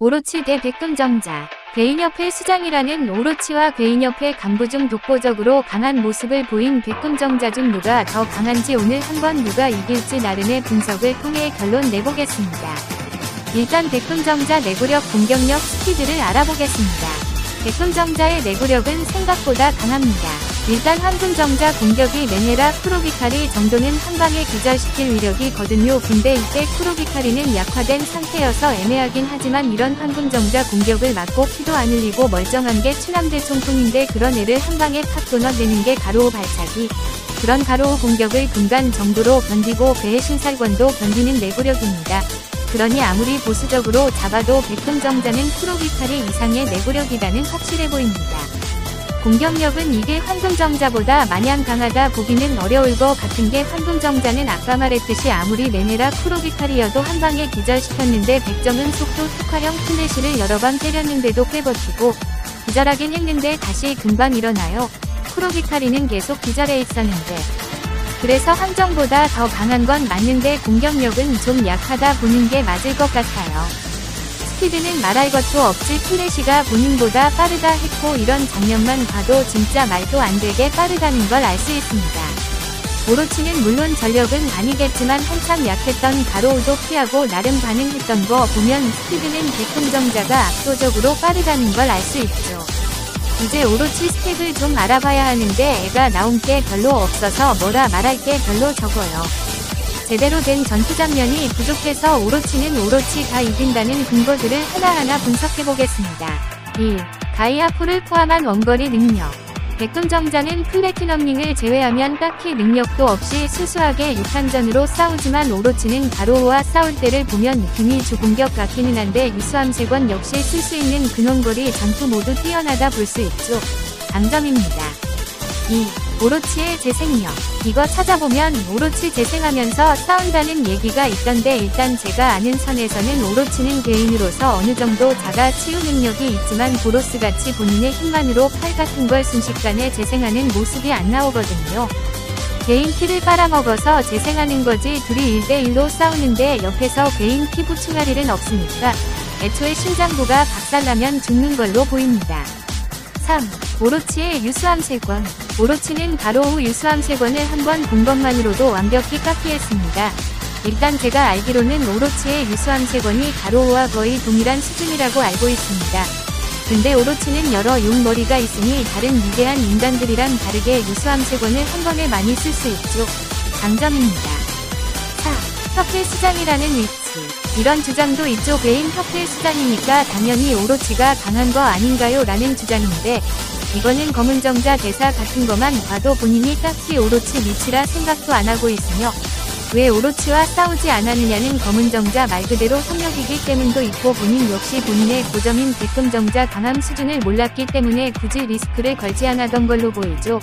오로치 대 백금정자. 괴인협회 수장이라는 오로치와 괴인협회 간부 중 독보적으로 강한 모습을 보인 백금정자 중 누가 더 강한지 오늘 한번 누가 이길지 나름의 분석을 통해 결론 내보겠습니다. 일단 백금정자 내구력, 공격력, 스피드를 알아보겠습니다. 백금정자의 내구력은 생각보다 강합니다. 일단 황금정자 공격이 메네라 쿠로비카리 정도는 한방에 기절시킬 위력이거든요. 근데 이때 쿠로비카리는 약화된 상태여서 애매하긴 하지만 이런 황금정자 공격을 맞고 피도 안 흘리고 멀쩡한 게 추남대 총통인데 그런 애를 한방에 팍 끊어내는 게 가로우 발차기. 그런 가로우 공격을 금간 정도로 견디고 괴의 신살권도 견디는 내구력입니다. 그러니 아무리 보수적으로 잡아도 백금정자는 쿠로비카리 이상의 내구력이라는 확실해 보입니다. 공격력은 이게 황금정자보다 마냥 강하다 보기는 어려울 것 같은 게 황금정자는 아까 말했듯이 아무리 메네라 쿠로비카리여도 한방에 기절시켰는데 백정은 속도 특화형 플래시를 여러 번 때렸는데도 꽤 버티고 기절하긴 했는데 다시 금방 일어나요. 쿠로비카리는 계속 기절해 있었는데. 그래서 황정보다 더 강한 건 맞는데 공격력은 좀 약하다 보는 게 맞을 것 같아요. 스피드는 말할 것도 없지 플래시가 본인보다 빠르다 했고 이런 장면만 봐도 진짜 말도 안 되게 빠르다는 걸 알 수 있습니다. 오로치는 물론 전력은 아니겠지만 한참 약했던 가로우도 피하고 나름 반응했던 거 보면 스피드는 백금정자가 압도적으로 빠르다는 걸 알 수 있죠. 이제 오로치 스펙을 좀 알아봐야 하는데 애가 나온 게 별로 없어서 뭐라 말할 게 별로 적어요. 제대로 된 전투 장면이 부족해서 오로치는 오로치가 이긴다는 근거들을 하나하나 분석해보겠습니다. 1. 가이아포를 포함한 원거리 능력. 백금정자는 플래티넘링을 제외하면 딱히 능력도 없이 수수하게 6한전으로 싸우지만 오로치는 가로우와 싸울 때를 보면 느낌이 주공격 같기는 한데 유수함세권 역시 쓸 수 있는 근원거리 전투 모두 뛰어나다 볼 수 있죠. 장점입니다. 2. 오로치의 재생력. 이거 찾아보면 오로치 재생하면서 싸운다는 얘기가 있던데 일단 제가 아는 선에서는 오로치는 괴인으로서 어느정도 자가 치유 능력이 있지만 보로스같이 본인의 힘만으로 팔 같은 걸 순식간에 재생하는 모습이 안 나오거든요. 괴인 피를 빨아먹어서 재생하는 거지 둘이 1대1로 싸우는데 옆에서 괴인 피 보충할 일은 없으니까 애초에 심장부가 박살나면 죽는 걸로 보입니다. 3. 오로치의 유수함세권. 오로치는 가로우 유수함세권을 한번 본 것만으로도 완벽히 카피했습니다. 일단 제가 알기로는 오로치의 유수함세권이 가로우와 거의 동일한 수준이라고 알고 있습니다. 근데 오로치는 여러 용머리가 있으니 다른 위대한 인간들이랑 다르게 유수함세권을 한 번에 많이 쓸 수 있죠. 장점입니다. 4. 협회 수장이라는 위치. 이런 주장도 있죠. 괴인 협회 수장이니까 당연히 오로치가 강한 거 아닌가요? 라는 주장인데 이거는 검은정자 대사 같은 거만 봐도 본인이 딱히 오로치 위치라 생각도 안 하고 있으며 왜 오로치와 싸우지 않았느냐는 검은정자 말 그대로 협력이기 때문도 있고 본인 역시 본인의 고점인 백금정자 강함 수준을 몰랐기 때문에 굳이 리스크를 걸지 않았던 걸로 보이죠.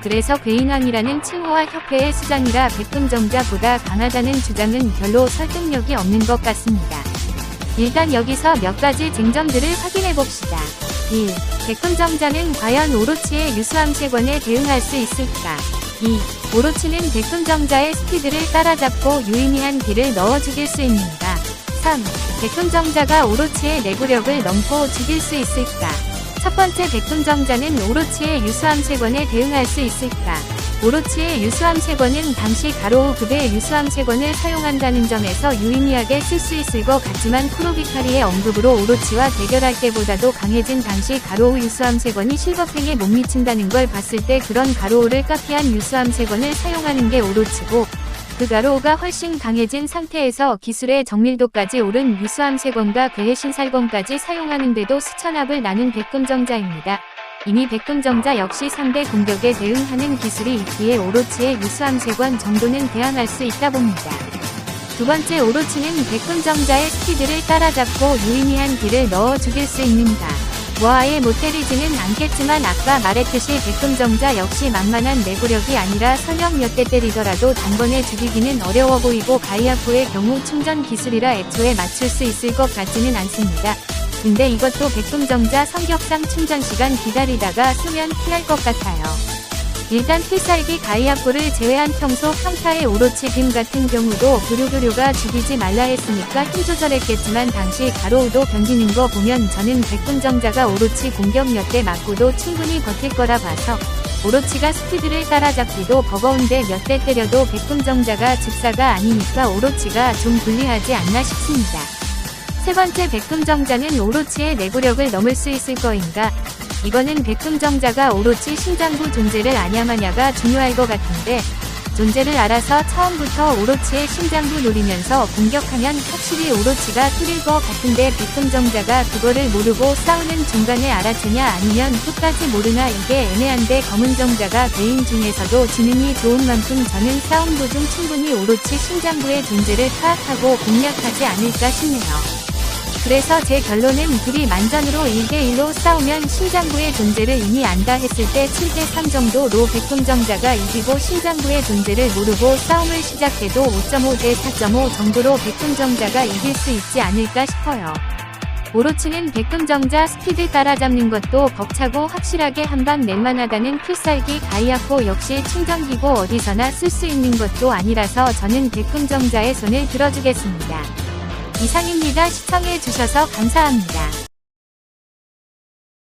그래서 괴인왕이라는 칭호와 협회의 수장이라 백금정자보다 강하다는 주장은 별로 설득력이 없는 것 같습니다. 일단 여기서 몇 가지 쟁점들을 확인해봅시다. 1. 백금정자는 과연 오로치의 유수함세권에 대응할 수 있을까? 2. 오로치는 백금정자의 스피드를 따라잡고 유의미한 딜을 넣어 죽일 수 있는가? 3. 백금정자가 오로치의 내구력을 넘고 죽일 수 있을까? 첫 번째 백금정자는 오로치의 유수함세권에 대응할 수 있을까? 오로치의 유수함세권은 당시 가로우급의 유수함세권을 사용한다는 점에서 유의미하게 쓸 수 있을 것 같지만 쿠로비카리의 언급으로 오로치와 대결할 때보다도 강해진 당시 가로우 유수함세권이 실버팽에 못 미친다는 걸 봤을 때 그런 가로우를 카피한 유수함세권을 사용하는 게 오로치고 그 가로우가 훨씬 강해진 상태에서 기술의 정밀도까지 오른 유수함세권과 괴의 신살권까지 사용하는데도 수천합을 나눈 백금정자입니다. 이미 백금정자 역시 상대 공격에 대응하는 기술이 있기에 오로치의 유수함세권 정도는 대항할 수 있다 봅니다. 두 번째, 오로치는 백금정자의 스피드를 따라잡고 유의미한 딜을 넣어 죽일 수 있는가? 뭐 아예 못 때리지는 않겠지만 아까 말했듯이 백금정자 역시 만만한 내구력이 아니라 설령 몇 대 때리더라도 단번에 죽이기는 어려워 보이고 가이아포의 경우 충전 기술이라 애초에 맞출 수 있을 것 같지는 않습니다. 근데 이것도 백금정자 성격상 충전시간 기다리다가 쏘면 피할 것 같아요. 일단 필살기 가이아포를 제외한 평소 평타의 오로치 빔 같은 경우도 부류부류가 죽이지 말라 했으니까 힘 조절했겠지만 당시 가로우도 견디는 거 보면 저는 백군정자가 오로치 공격 몇 대 맞고도 충분히 버틸 거라 봐서 오로치가 스피드를 따라잡기도 버거운데 몇 대 때려도 백군정자가 즉사가 아니니까 오로치가 좀 불리하지 않나 싶습니다. 세 번째 백군정자는 오로치의 내구력을 넘을 수 있을 거인가? 이거는 백군정자가 오로치 심장부 존재를 아냐마냐가 중요할 것 같은데 존재를 알아서 처음부터 오로치의 심장부 노리면서 공격하면 확실히 오로치가 뚫릴 것 같은데 백군정자가 그거를 모르고 싸우는 중간에 알아채냐 아니면 끝까지 모르나 이게 애매한데 검은정자가 베인 중에서도 지능이 좋은 만큼 저는 싸움 도중 충분히 오로치 심장부의 존재를 파악하고 공략하지 않을까 싶네요. 그래서 제 결론은 둘이 만전으로 1대1로 싸우면 심장부의 존재를 이미 안다 했을 때 7대3 정도로 백군정자가 이기고 심장부의 존재를 모르고 싸움을 시작해도 5.5 대 4.5 정도로 백군정자가 이길 수 있지 않을까 싶어요. 오로치는 백군정자 스피드 따라잡는 것도 벅차고 확실하게 한방 낼만하다는 필살기 가이아포 역시 충전기고 어디서나 쓸 수 있는 것도 아니라서 저는 백군정자의 손을 들어주겠습니다. 이상입니다. 시청해주셔서 감사합니다.